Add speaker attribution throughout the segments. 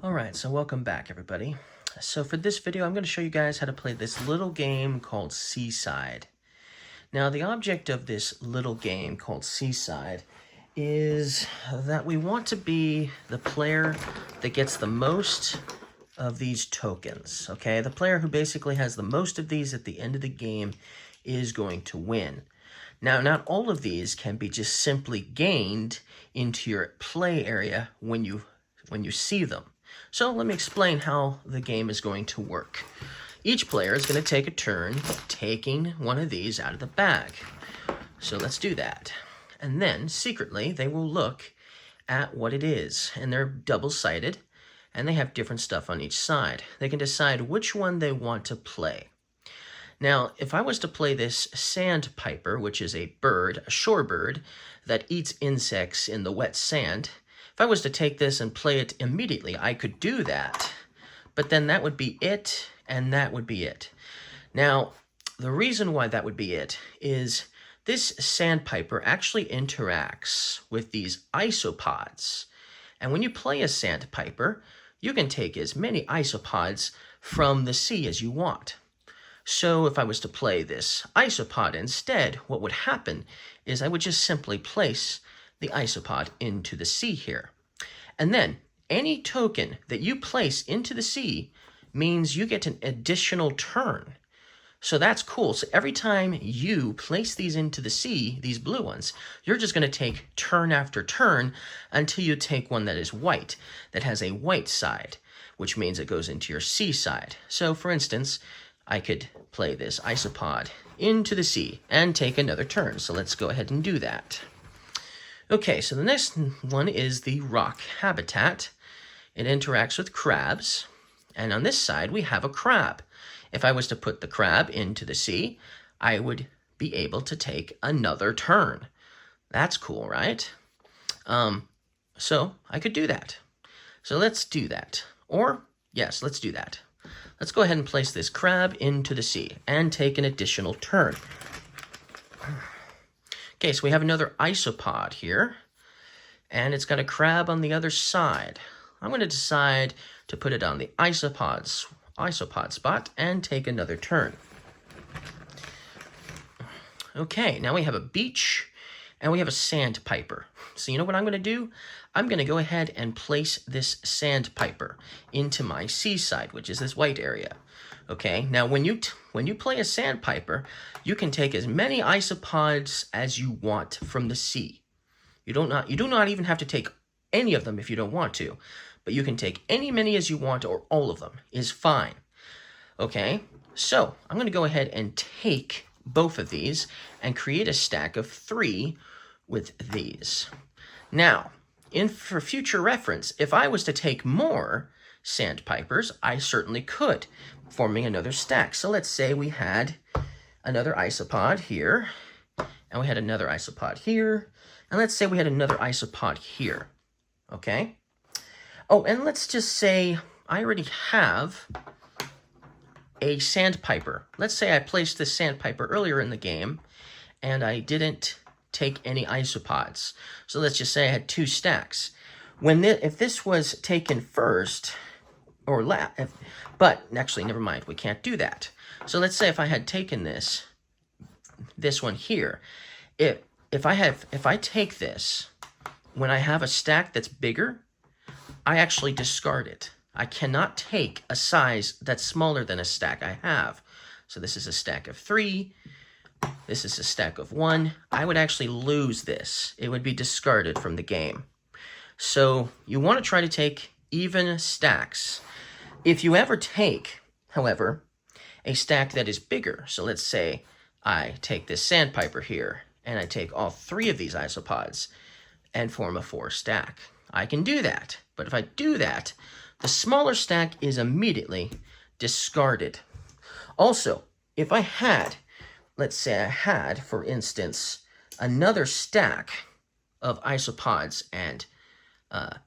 Speaker 1: Alright, so welcome back everybody. So for this video I'm going to show you guys how to play this little game called Seaside. Now the object of this little game called Seaside is that we want to be the player that gets the most of these tokens, okay? The player who basically has the most of these at the end of the game is going to win. Now, not all of these can be just simply gained into your play area when you see them. So let me explain how the game is going to work. Each player is going to take a turn taking one of these out of the bag. So let's do that. And then, secretly, they will look at what it is. And they're double-sided, and they have different stuff on each side. They can decide which one they want to play. Now, if I was to play this sandpiper, which is a bird, a shorebird, that eats insects in the wet sand, if I was to take this and play it immediately, I could do that. But then that would be it, and that would be it. Now, the reason why that would be it is this sandpiper actually interacts with these isopods. And when you play a sandpiper, you can take as many isopods from the sea as you want. So if I was to play this isopod instead, what would happen is I would just simply place the isopod into the sea here. And then any token that you place into the sea means you get an additional turn. So that's cool. So every time you place these into the sea, these blue ones, you're just going to take turn after turn until you take one that is white, that has a white side, which means it goes into your sea side. So for instance, I could play this isopod into the sea and take another turn. So let's go ahead and do that. Okay, so the next one is the rock habitat. It interacts with crabs. And on this side, we have a crab. If I was to put the crab into the sea, I would be able to take another turn. That's cool, right? So I could do that. So let's do that. Or, yes, let's do that. Let's go ahead and place this crab into the sea and take an additional turn. Okay, so we have another isopod here, and it's got a crab on the other side. I'm going to decide to put it on the isopod spot and take another turn. Okay, now we have a beach and we have a sandpiper. So you know what I'm going to do? I'm going to go ahead and place this sandpiper into my seaside, which is this white area. Okay, now when you play a sandpiper, you can take as many isopods as you want from the sea. You do not even have to take any of them if you don't want to, but you can take many as you want, or all of them is fine. Okay, so I'm going to go ahead and take both of these and create a stack of 3 with these. Now, for future reference, if I was to take more sandpipers, I certainly could, forming another stack. So let's say we had another isopod here, and we had another isopod here, and let's say we had another isopod here, okay? Oh, and let's just say I already have a sandpiper. Let's say I placed this sandpiper earlier in the game, and I didn't take any isopods. So let's just say I had 2 stacks. If this was taken first, or but actually, never mind, we can't do that. So let's say if I had taken this one here, if I take this, when I have a stack that's bigger, I actually discard it. I cannot take a size that's smaller than a stack I have. So this is a stack of 3. This is a stack of 1. I would actually lose this. It would be discarded from the game. So you want to try to take even stacks. If you ever take, however, a stack that is bigger, so let's say I take this sandpiper here, and I take all 3 of these isopods and form a 4 stack. I can do that, but if I do that, the smaller stack is immediately discarded. Also, if I had, let's say I had, for instance, another stack of isopods and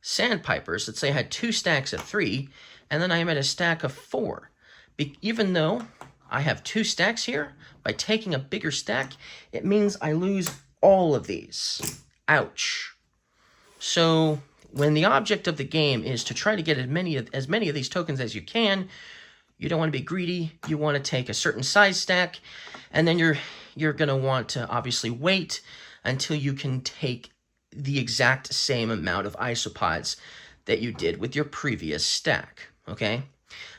Speaker 1: sandpipers, let's say I had 2 stacks of 3, and then I am at a stack of 4. Even though I have 2 stacks here, by taking a bigger stack, it means I lose all of these. Ouch. So when the object of the game is to try to get as many of these tokens as you can, you don't want to be greedy. You want to take a certain size stack, and then you're going to want to obviously wait until you can take the exact same amount of isopods that you did with your previous stack, okay?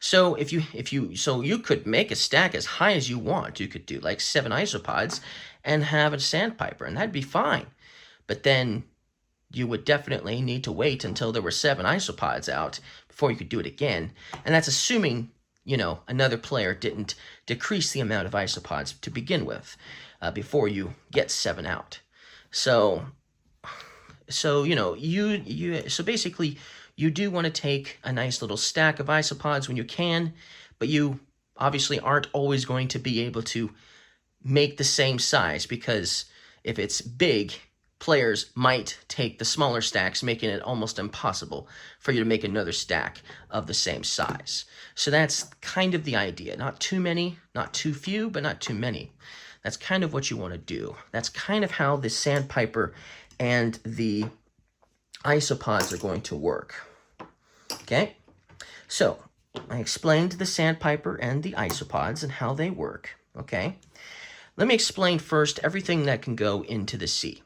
Speaker 1: So you could make a stack as high as you want. You could do like 7 isopods and have a sandpiper, and that'd be fine. But then you would definitely need to wait until there were 7 isopods out before you could do it again. And that's assuming, another player didn't decrease the amount of isopods to begin with before you get 7 out. So basically you do want to take a nice little stack of isopods when you can, but you obviously aren't always going to be able to make the same size, because if it's big, players might take the smaller stacks, making it almost impossible for you to make another stack of the same size. So that's kind of the idea. Not too many, not too few, but not too many. That's kind of what you want to do. That's kind of how the sandpiper and the isopods are going to work. Okay, so I explained the sandpiper and the isopods and how they work. Okay, let me explain first everything that can go into the sea.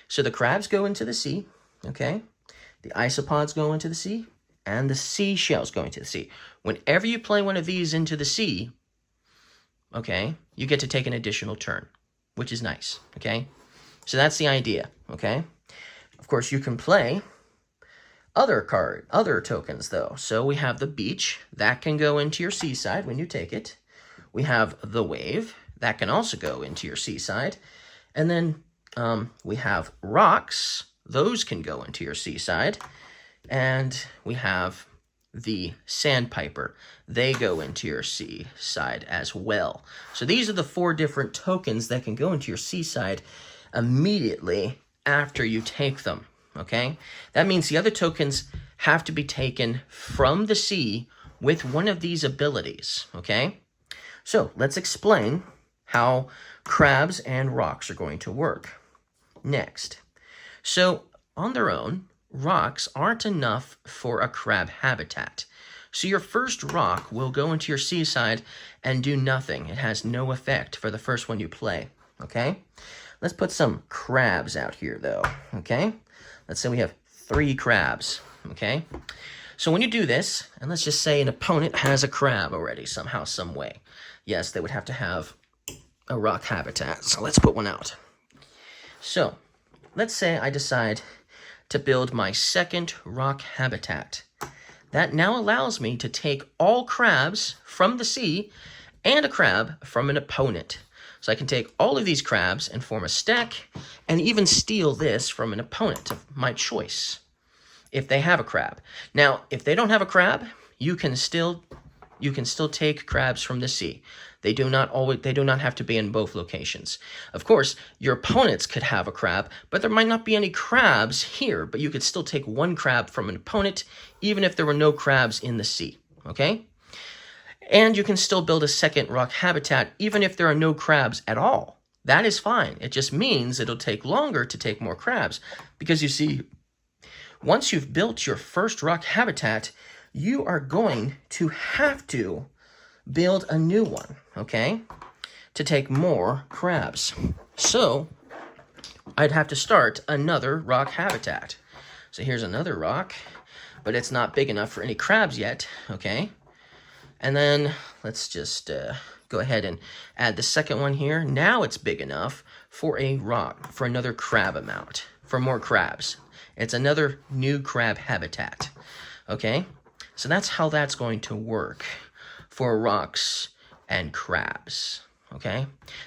Speaker 1: So the crabs go into the sea, okay? The isopods go into the sea, and the seashells go into the sea. Whenever you play one of these into the sea, okay, you get to take an additional turn, which is nice, okay? So that's the idea, okay? Of course, you can play other tokens, though. So we have the beach. That can go into your seaside when you take it. We have the wave. That can also go into your seaside. And then we have rocks. Those can go into your seaside. And we have the sandpiper. They go into your seaside as well. So these are the 4 different tokens that can go into your seaside immediately after you take them, okay? That means the other tokens have to be taken from the sea with one of these abilities, okay? So let's explain how crabs and rocks are going to work next. So on their own, rocks aren't enough for a crab habitat. So your first rock will go into your seaside and do nothing. It has no effect for the first one you play, okay? Let's put some crabs out here, though, okay? Let's say we have 3 crabs, okay? So when you do this, and let's just say an opponent has a crab already somehow, some way. Yes, they would have to have a rock habitat, so let's put one out. So let's say I decide to build my second rock habitat. That now allows me to take all crabs from the sea and a crab from an opponent. So I can take all of these crabs and form a stack, and even steal this from an opponent of my choice, if they have a crab. Now, if they don't have a crab, you can still take crabs from the sea. They do not have to be in both locations. Of course, your opponents could have a crab, but there might not be any crabs here, but you could still take 1 crab from an opponent, even if there were no crabs in the sea, okay? And you can still build a second rock habitat, even if there are no crabs at all. That is fine. It just means it'll take longer to take more crabs, because you see, once you've built your first rock habitat, you are going to have to build a new one, okay, to take more crabs. So I'd have to start another rock habitat. So here's another rock, but it's not big enough for any crabs yet, okay? And then let's just go ahead and add the second one here. Now it's big enough for a rock, for another crab amount, for more crabs. It's another new crab habitat, okay? So that's how that's going to work for rocks and crabs, okay?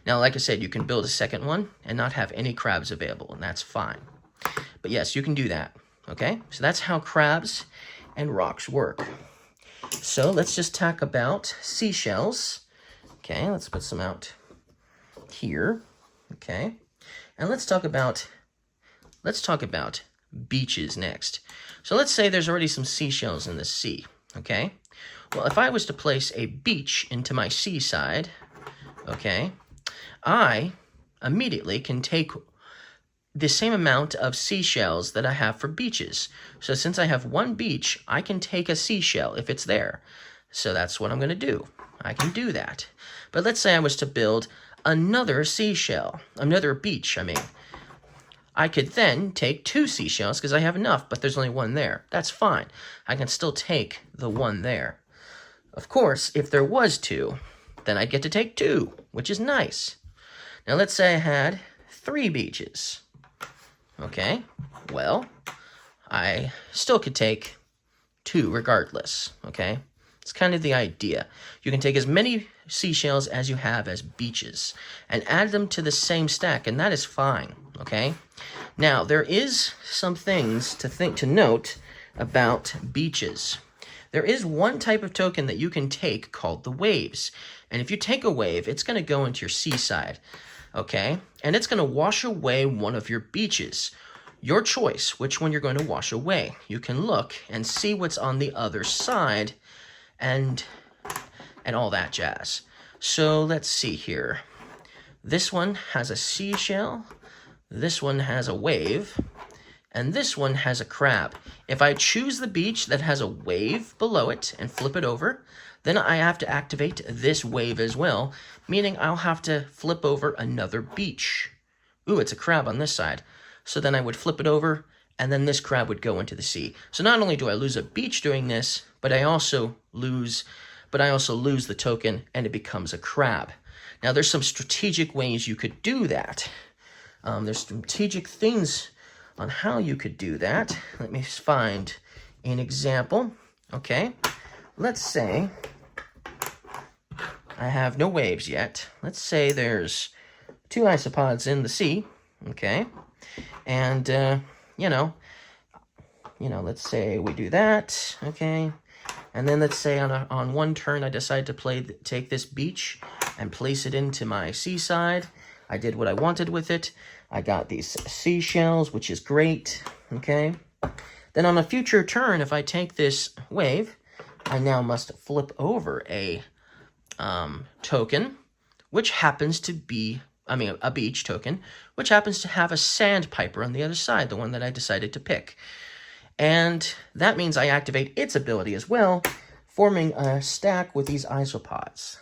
Speaker 1: Now, like I said, you can build a second one and not have any crabs available, and that's fine. But yes, you can do that, okay? So that's how crabs and rocks work. So let's just talk about seashells. Okay, let's put some out here. Okay, and let's talk about beaches next. So let's say there's already some seashells in the sea. Okay, well, if I was to place a beach into my seaside, okay, I immediately can take the same amount of seashells that I have for beaches. So since I have one beach, I can take a seashell if it's there. So that's what I'm going to do. I can do that. But let's say I was to build another seashell, another beach, I mean. I could then take 2 seashells because I have enough, but there's only one there. That's fine. I can still take the one there. Of course, if there was 2, then I'd get to take 2, which is nice. Now let's say I had 3 beaches. Okay, well, I still could take 2 regardless, okay? It's kind of the idea. You can take as many seashells as you have as beaches and add them to the same stack, and that is fine, okay? Now, there is some things to note about beaches. There is one type of token that you can take called the waves. And if you take a wave, it's going to go into your seaside, okay? And it's going to wash away one of your beaches. Your choice, which one you're going to wash away. You can look and see what's on the other side and all that jazz. So let's see here. This one has a seashell, this one has a wave, and this one has a crab. If I choose the beach that has a wave below it and flip it over, then I have to activate this wave as well, meaning I'll have to flip over another beach. Ooh, it's a crab on this side. So then I would flip it over, and then this crab would go into the sea. So not only do I lose a beach doing this, but I also lose the token, and it becomes a crab. Now, there's some strategic ways you could do that. There's strategic things on how you could do that. Let me find an example. Okay, let's say I have no waves yet. Let's say there's 2 isopods in the sea. Okay, and let's say we do that. Okay. And then let's say on one turn I decide to take this beach and place it into my seaside. I did what I wanted with it. I got these seashells, which is great, okay? Then on a future turn, if I take this wave, I now must flip over a token, which happens to be, a beach token, which happens to have a sandpiper on the other side, the one that I decided to pick. And that means I activate its ability as well, forming a stack with these isopods.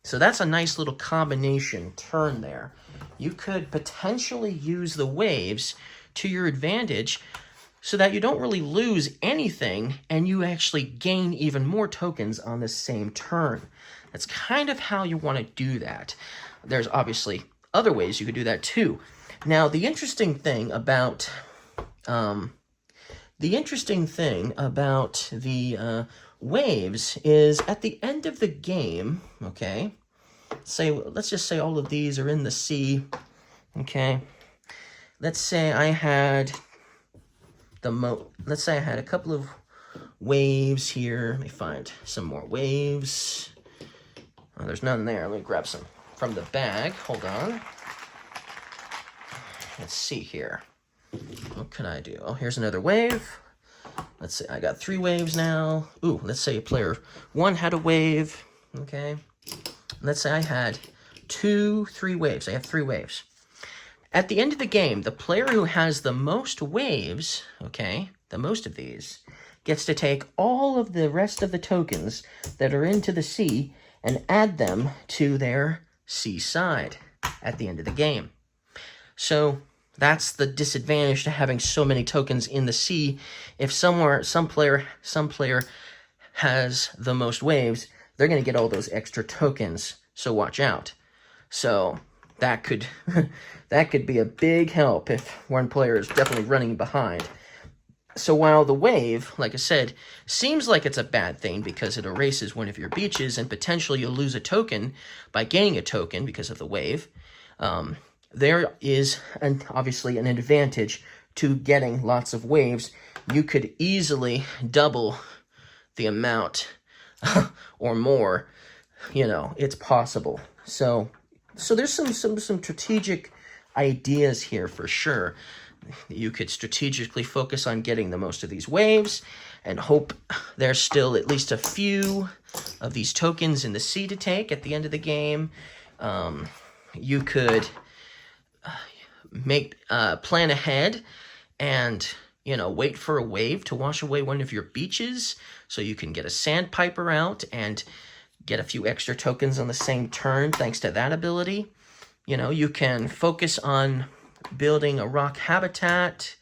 Speaker 1: So that's a nice little combination turn there. You could potentially use the waves to your advantage so that you don't really lose anything and you actually gain even more tokens on the same turn. That's kind of how you want to do that. There's obviously other ways you could do that too. Now, the interesting thing about the waves is at the end of the game, okay, let's just say all of these are in the sea, okay, let's say I had a couple of waves here. Let me find some more waves. Oh, there's none there. Let me grab some from the bag. Hold on. Let's see here. What can I do? Oh, here's another wave. Let's say I got 3 waves now. Ooh, let's say player 1 had a wave. Okay. Let's say I had 3 waves. I have 3 waves. At the end of the game, the player who has the most waves, okay, the most of these, gets to take all of the rest of the tokens that are into the sea and add them to their seaside at the end of the game. So that's the disadvantage to having so many tokens in the sea. If some player has the most waves, they're going to get all those extra tokens. So watch out. So that could be a big help if one player is definitely running behind. So while the wave, like I said, seems like it's a bad thing because it erases one of your beaches and potentially you'll lose a token by gaining a token because of the wave, there is obviously an advantage to getting lots of waves. You could easily double the amount or more. You know, it's possible. So there's some strategic ideas here for sure. You could strategically focus on getting the most of these waves and hope there's still at least a few of these tokens in the sea to take at the end of the game. You could plan ahead and, you know, wait for a wave to wash away one of your beaches so you can get a sandpiper out and get a few extra tokens on the same turn thanks to that ability. You know, you can focus on building a rock habitat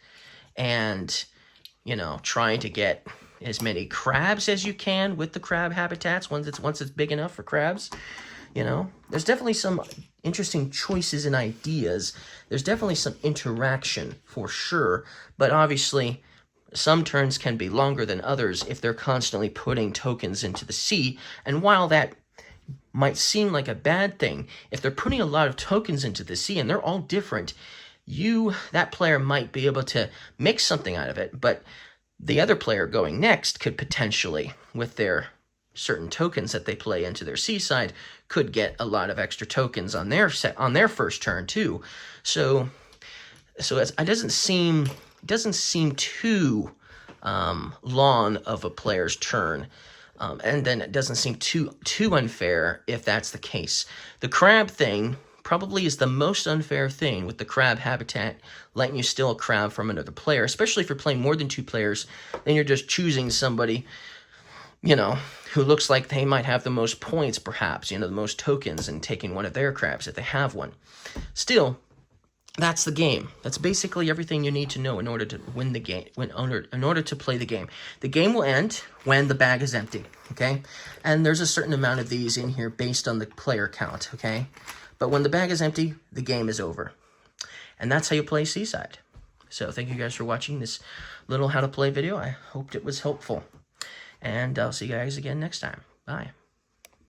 Speaker 1: and, you know, trying to get as many crabs as you can with the crab habitats once it's big enough for crabs. You know, there's definitely some interesting choices and ideas. There's definitely some interaction for sure, but obviously some turns can be longer than others if they're constantly putting tokens into the sea. And while that might seem like a bad thing, if they're putting a lot of tokens into the sea and they're all different, that player might be able to make something out of it, but the other player going next could potentially, with their certain tokens that they play into their Seaside, could get a lot of extra tokens on their first turn too. So it doesn't seem too long of a player's turn, and then it doesn't seem too unfair if that's the case. The crab thing probably is the most unfair thing, with the crab habitat letting you steal a crab from another player, especially if you're playing more than 2 players. Then you're just choosing somebody, you know, who looks like they might have the most points, perhaps, you know, the most tokens, and taking one of their crabs if they have one. Still, that's the game. That's basically everything you need to know in order to win the game, in order to play the game. The game will end when the bag is empty, okay? And there's a certain amount of these in here based on the player count, okay? But when the bag is empty, the game is over. And that's how you play Seaside. So thank you guys for watching this little how to play video. I hoped it was helpful. And I'll see you guys again next time. Bye.